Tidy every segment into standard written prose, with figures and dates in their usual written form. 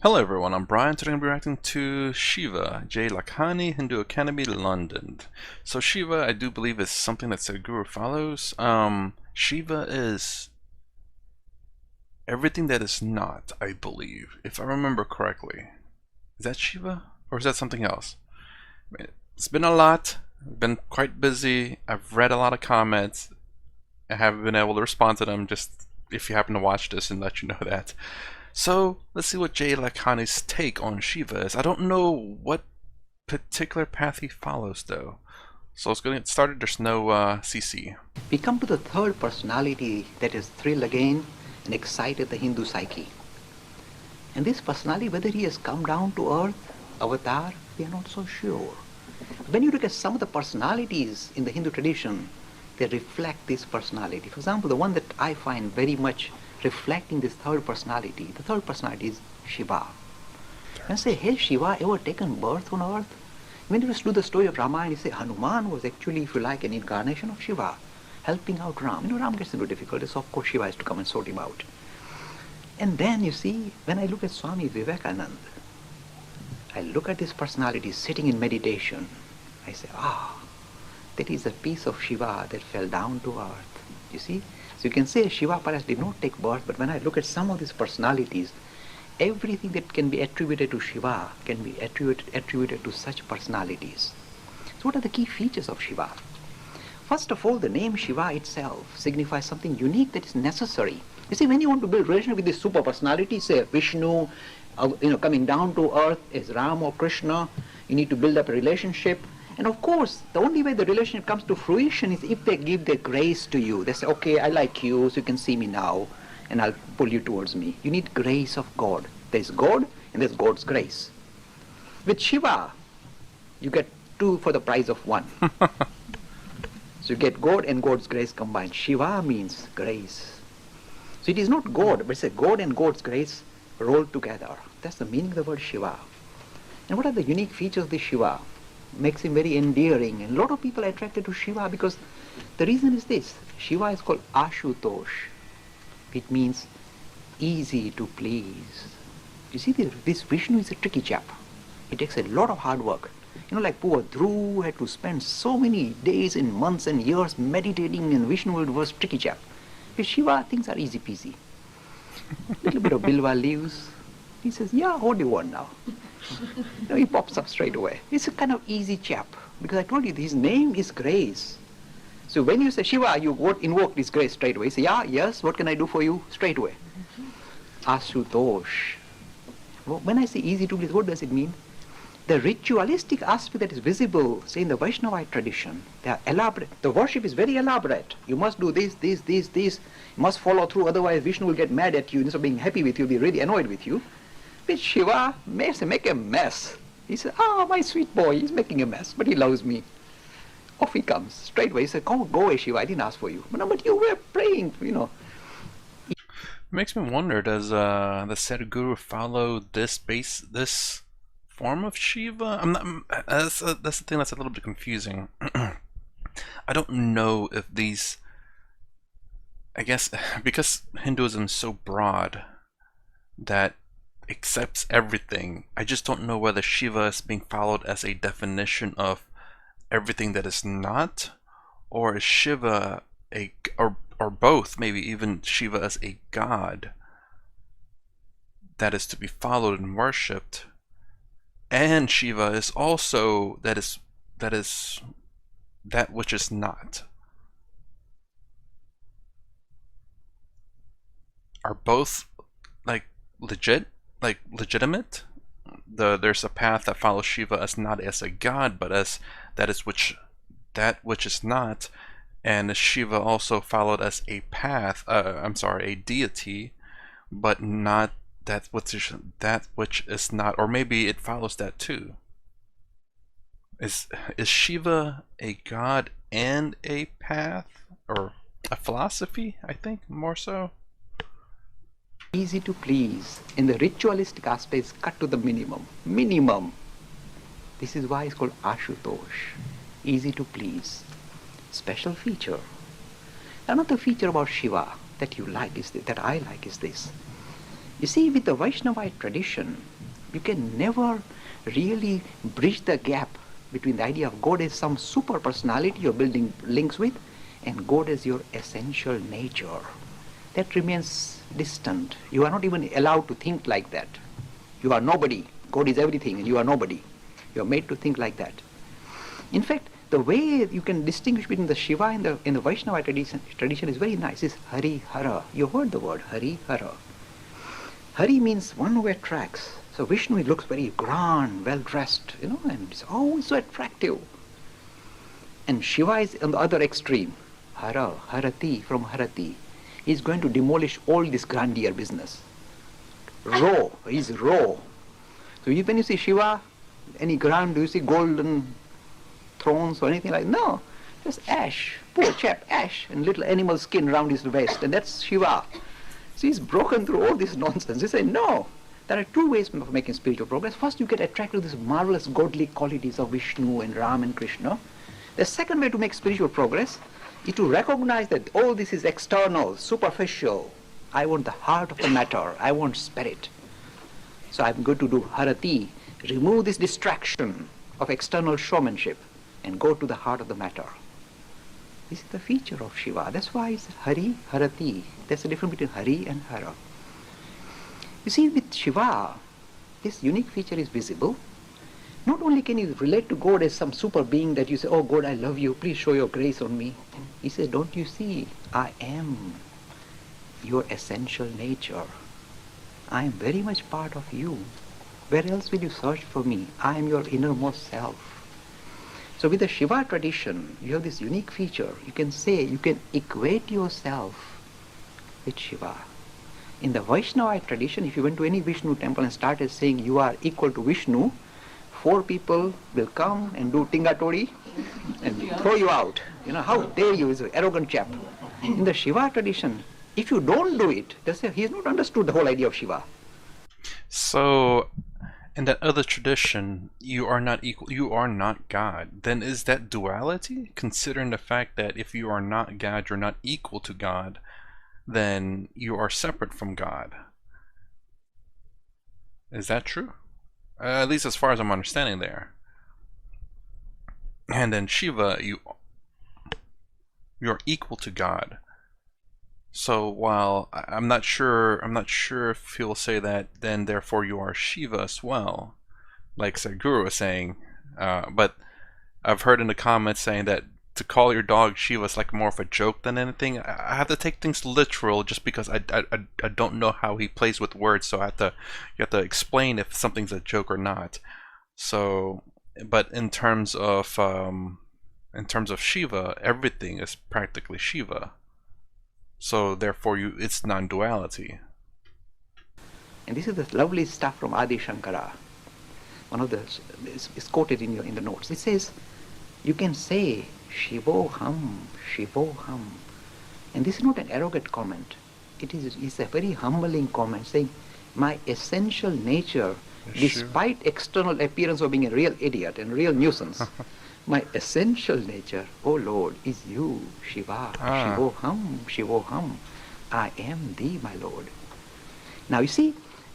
Hello everyone, I'm Brian. Today I'm going to be reacting to Shiva, J. Lakhani, Hindu Academy, London. So Shiva, I do believe, is something that Sadhguru follows. Shiva is everything that is not, I believe, if I remember correctly. Is that Shiva? Or is that something else? It's been a lot. I've been quite busy. I've read a lot of comments. I haven't been able to respond to them, just if you happen to watch this and let you know that. So let's see what Jay Lakhani's take on Shiva is. I don't know what particular path he follows though. So let's go get started. There's no CC. We come to the third personality that has thrilled again and excited the Hindu psyche. And this personality, whether he has come down to earth, avatar, we are not so sure. When you look at some of the personalities in the Hindu tradition, they reflect this personality. For example, the one that I find very much reflecting this third personality, the third personality is Shiva. When I say, has Shiva ever taken birth on earth? When you just do the story of Ramayana, you say Hanuman was actually, if you like, an incarnation of Shiva, helping out Ram. Ram gets into difficulties, so of course Shiva has to come and sort him out. And then you see, when I look at Swami Vivekananda, I look at this personality sitting in meditation. I say, that is a piece of Shiva that fell down to earth. You see? So you can say Shiva perhaps did not take birth, but when I look at some of these personalities, everything that can be attributed to Shiva can be attributed to such personalities. So what are the key features of Shiva? First of all, the name Shiva itself signifies something unique that is necessary. You see, when you want to build relationship with this super personality, say Vishnu, coming down to earth as Ram or Krishna, you need to build up a relationship. And of course, the only way the relationship comes to fruition is if they give their grace to you. They say, okay, I like you, so you can see me now, and I'll pull you towards me. You need grace of God. There's God, and there's God's grace. With Shiva, you get two for the price of one. So you get God and God's grace combined. Shiva means grace. So it is not God, but it's a God and God's grace rolled together. That's the meaning of the word Shiva. And what are the unique features of this Shiva? Makes him very endearing, and a lot of people are attracted to Shiva because the reason is this: Shiva is called Ashutosh. It means easy to please. You see, this Vishnu is a tricky chap. It takes a lot of hard work. Like poor Dhruv had to spend so many days and months and years meditating, and Vishnu was tricky chap. With Shiva, things are easy peasy. Little bit of bilva leaves. He says, yeah, what do you want now? He pops up straight away. He's a kind of easy chap, because I told you his name is grace. So when you say Shiva, you invoke this grace straight away. You say, yeah, yes, what can I do for you? Straight away. Asutosh. Well, when I say easy to please, what does it mean? The ritualistic aspect that is visible, say in the Vaishnavite tradition, they are elaborate. The worship is very elaborate. You must do this. You must follow through, otherwise Vishnu will get mad at you. Instead of being happy with you, he'll be really annoyed with you. But Shiva make a mess. He says, my sweet boy, he's making a mess, but he loves me. Off he comes, straight away. He said, go away, Shiva, I didn't ask for you. But you were praying, It makes me wonder, does the Sadhguru follow this form of Shiva? That's the thing that's a little bit confusing. I don't know if these, I guess, because Hinduism is so broad that accepts everything, I just don't know whether Shiva is being followed as a definition of everything that is not, or is Shiva or both, maybe even Shiva as a god that is to be followed and worshipped, and Shiva is also that which is not. Are both like legitimate? There's a path that follows Shiva as not as a god, but as that which is not, and is Shiva also followed as a path? A deity, but not that which is not, or maybe it follows that too. Is Shiva a god and a path, or a philosophy? I think more so. easy to please, and the ritualistic aspect is cut to the minimum. This is why it's called Ashutosh, easy to please. Special feature. Another feature about Shiva that you like is this, that I like is this. You see, with the Vaishnavite tradition, you can never really bridge the gap between the idea of God as some super personality you're building links with and God as your essential nature. That remains distant. You are not even allowed to think like that. You are nobody. God is everything and you are nobody. You are made to think like that. In fact, the way you can distinguish between the Shiva and the Vaishnava tradition is very nice. It's Hari Hara. You heard the word Hari Hara. Hari means one who attracts. So Vishnu looks very grand, well dressed, and it's always so attractive. And Shiva is on the other extreme. Hara, Harati, from Harati. He's going to demolish all this grandeur business. Raw, he's raw. So when you see Shiva, any grand, do you see golden thrones or anything like that? No, just ash, poor chap, ash, and little animal skin around his waist, and that's Shiva. So he's broken through all this nonsense. He said, no, there are two ways of making spiritual progress. First, you get attracted to these marvelous godly qualities of Vishnu and Ram and Krishna. The second way to make spiritual progress is to recognize that all this is external, superficial. I want the heart of the matter. I want spirit. So I'm going to do Harati, remove this distraction of external showmanship and go to the heart of the matter. This is the feature of Shiva. That's why it's Hari, Harati. There's a difference between Hari and Hara. You see, with Shiva, this unique feature is visible. Not only can you relate to God as some super being that you say, oh God, I love you, please show your grace on me. He says, don't you see, I am your essential nature. I am very much part of you. Where else will you search for me? I am your innermost self. So with the Shiva tradition, you have this unique feature. You can say, you can equate yourself with Shiva. In the Vaishnavite tradition, if you went to any Vishnu temple and started saying you are equal to Vishnu, 4 people will come and do tingatori and throw you out. How dare you, is an arrogant chap. In the Shiva tradition, if you don't do it, they say, he has not understood the whole idea of Shiva. So, in that other tradition, you are not equal, you are not God. Then is that duality? Considering the fact that if you are not God, you're not equal to God, then you are separate from God. Is that true? At least as far as I'm understanding there. And then Shiva, you're equal to God. So while I'm not sure if he'll say that, then therefore you are Shiva as well, like Sadhguru was saying. But I've heard in the comments saying that to call your dog Shiva is like more of a joke than anything. I have to take things literal just because I don't know how he plays with words. So you have to explain if something's a joke or not. So, but in terms of Shiva, everything is practically Shiva. So therefore, it's non-duality. And this is the lovely stuff from Adi Shankara. One of the is quoted in the notes. It says, you can say Shivoham, Shivoham, and this is not an arrogant comment. It's a very humbling comment, saying my essential nature, despite external appearance of being a real idiot and real nuisance. My essential nature, oh Lord, is you, Shiva. Shivoham, Shivoham. I am thee, my Lord. Now you see,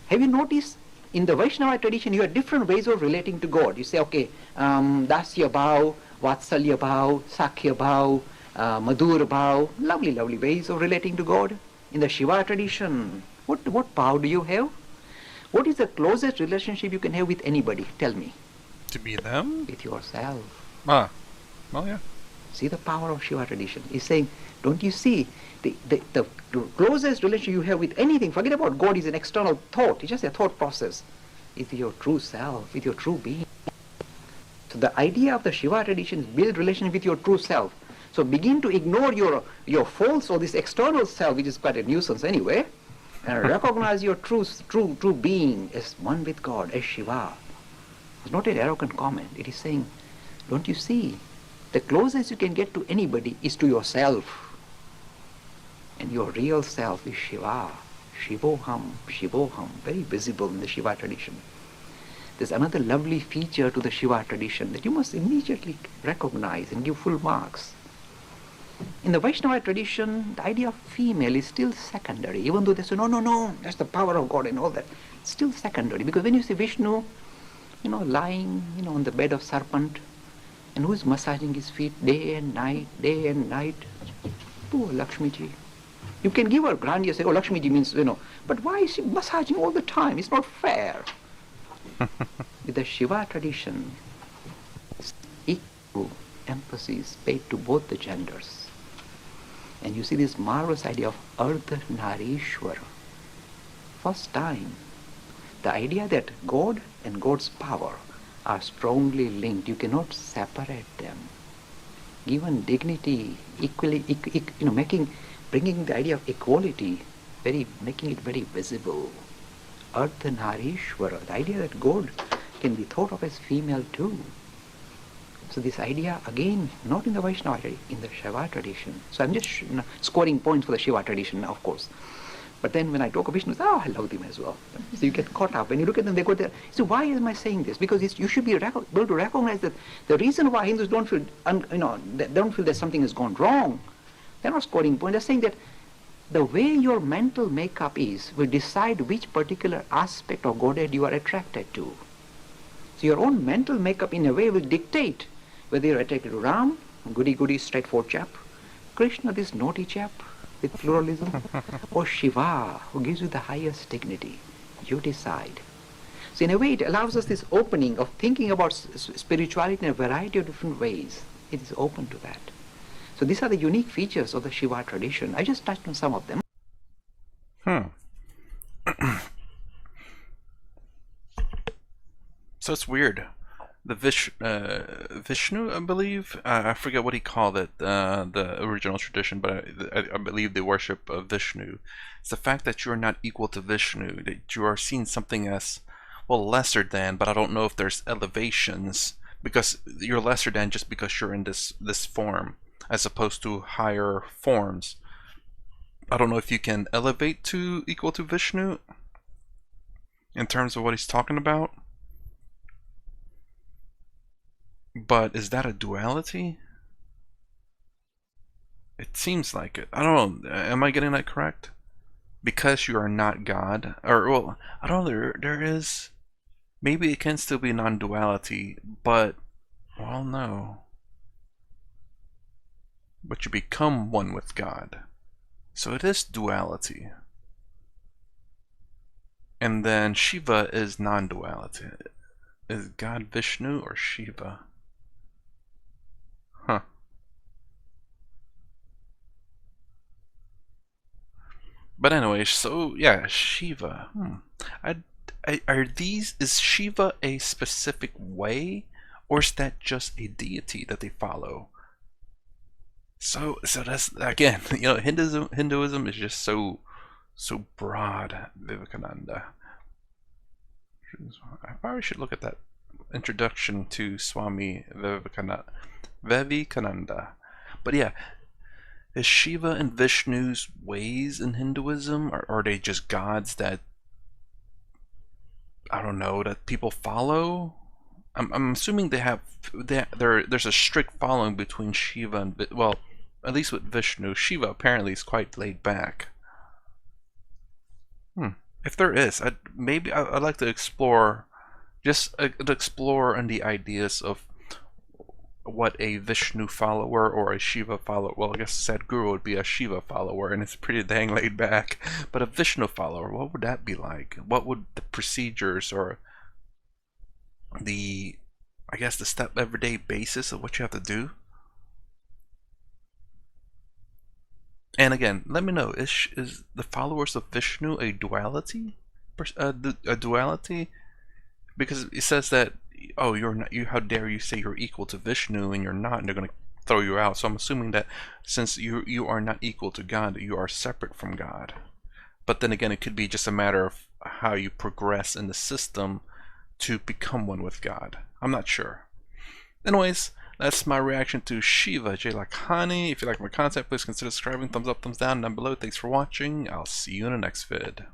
have you noticed in the Vaishnava tradition you have different ways of relating to God. You say, okay, Dasya Bhav, Vatsalya Bhav, Sakhya Bhav, Madhur Bhav, lovely, lovely ways of relating to God. In the Shiva tradition, what Bhav do you have? What is the closest relationship you can have with anybody? Tell me. To be them? With yourself. Well, yeah. See the power of Shiva tradition. He's saying, don't you see, the closest relationship you have with anything, forget about God, is an external thought. It's just a thought process. It's your true self, with your true being. So the idea of the Shiva tradition is build relationship with your true self. So begin to ignore your false or this external self, which is quite a nuisance anyway, and recognize your true being as one with God, as Shiva. It's not an arrogant comment. It is saying, don't you see? The closest you can get to anybody is to yourself. And your real self is Shiva. Shivoham, Shivoham. Very visible in the Shiva tradition. There's another lovely feature to the Shiva tradition that you must immediately recognize and give full marks. In the Vaishnava tradition, the idea of female is still secondary, even though they say, no, no, no, that's the power of God and all that. It's still secondary, because when you see Vishnu, lying, on the bed of serpent, and who's massaging his feet day and night, poor Lakshmiji. You can give her grandeur, say, oh, Lakshmiji means, but why is she massaging all the time? It's not fair. With the Shiva tradition, equal emphasis paid to both the genders. And you see this marvelous idea of Ardha Narishwara. First time, the idea that God and God's power are strongly linked. You cannot separate them. Given dignity, equally, bringing the idea of equality, making it very visible. Ardha Narishwara, the idea that God can be thought of as female too. So this idea, again, not in the Vaishnava, in the Shiva tradition. So I'm just scoring points for the Shiva tradition, of course. But then when I talk of Vishnu, I love them as well. So you get caught up. When you look at them, they go there. So why am I saying this? Because you should be able to recognize that the reason why Hindus don't feel, they don't feel that something has gone wrong, they're not scoring points. They're saying that the way your mental makeup is will decide which particular aspect of Godhead you are attracted to. So your own mental makeup in a way will dictate whether you're attracted to Ram, goody, straightforward chap, Krishna, this naughty chap with pluralism, or Shiva, who gives you the highest dignity. You decide. So in a way, it allows us this opening of thinking about spirituality in a variety of different ways. It is open to that. So these are the unique features of the Shiva tradition. I just touched on some of them. So it's weird. The Vishnu, I believe, I forget what he called it, the original tradition, but I believe the worship of Vishnu. It's the fact that you are not equal to Vishnu, that you are seeing something as, well, lesser than, but I don't know if there's elevations, because you're lesser than just because you're in this form, as opposed to higher forms. I don't know if you can elevate to equal to Vishnu, in terms of what he's talking about. But is that a duality? It seems like it. I don't know. Am I getting that correct? Because you are not God, or well, I don't know. There is. Maybe it can still be non-duality, but well, no. But you become one with God, so it is duality. And then Shiva is non-duality. Is God Vishnu or Shiva? Huh. But anyway, so yeah, Shiva. Is Shiva a specific way, or is that just a deity that they follow? So that's again, Hinduism is just so broad. Vivekananda. I probably should look at that introduction to Swami Vivekananda. But yeah, is Shiva and Vishnu's ways in Hinduism, or are they just gods that, I don't know, that people follow? I'm assuming there's a strict following between Shiva and, well, at least with Vishnu. Shiva apparently is quite laid back. If there is, I'd like to explore, just explore on the ideas of what a Vishnu follower or a Shiva follower, well, I guess Sadhguru would be a Shiva follower and it's pretty dang laid back, but a Vishnu follower, what would that be like? What would the procedures or the, I guess, the step everyday basis of what you have to do? And again, let me know, is the followers of Vishnu a duality? A duality? Because it says that, oh, you're not, how dare you say you're equal to Vishnu and you're not, and they're going to throw you out. So I'm assuming that since you are not equal to God, you are separate from God. But then again, it could be just a matter of how you progress in the system to become one with God. I'm not sure. Anyways, that's my reaction to Shiva, J. Lakhani. If you like my content, please consider subscribing. Thumbs up, thumbs down below. Thanks for watching. I'll see you in the next vid.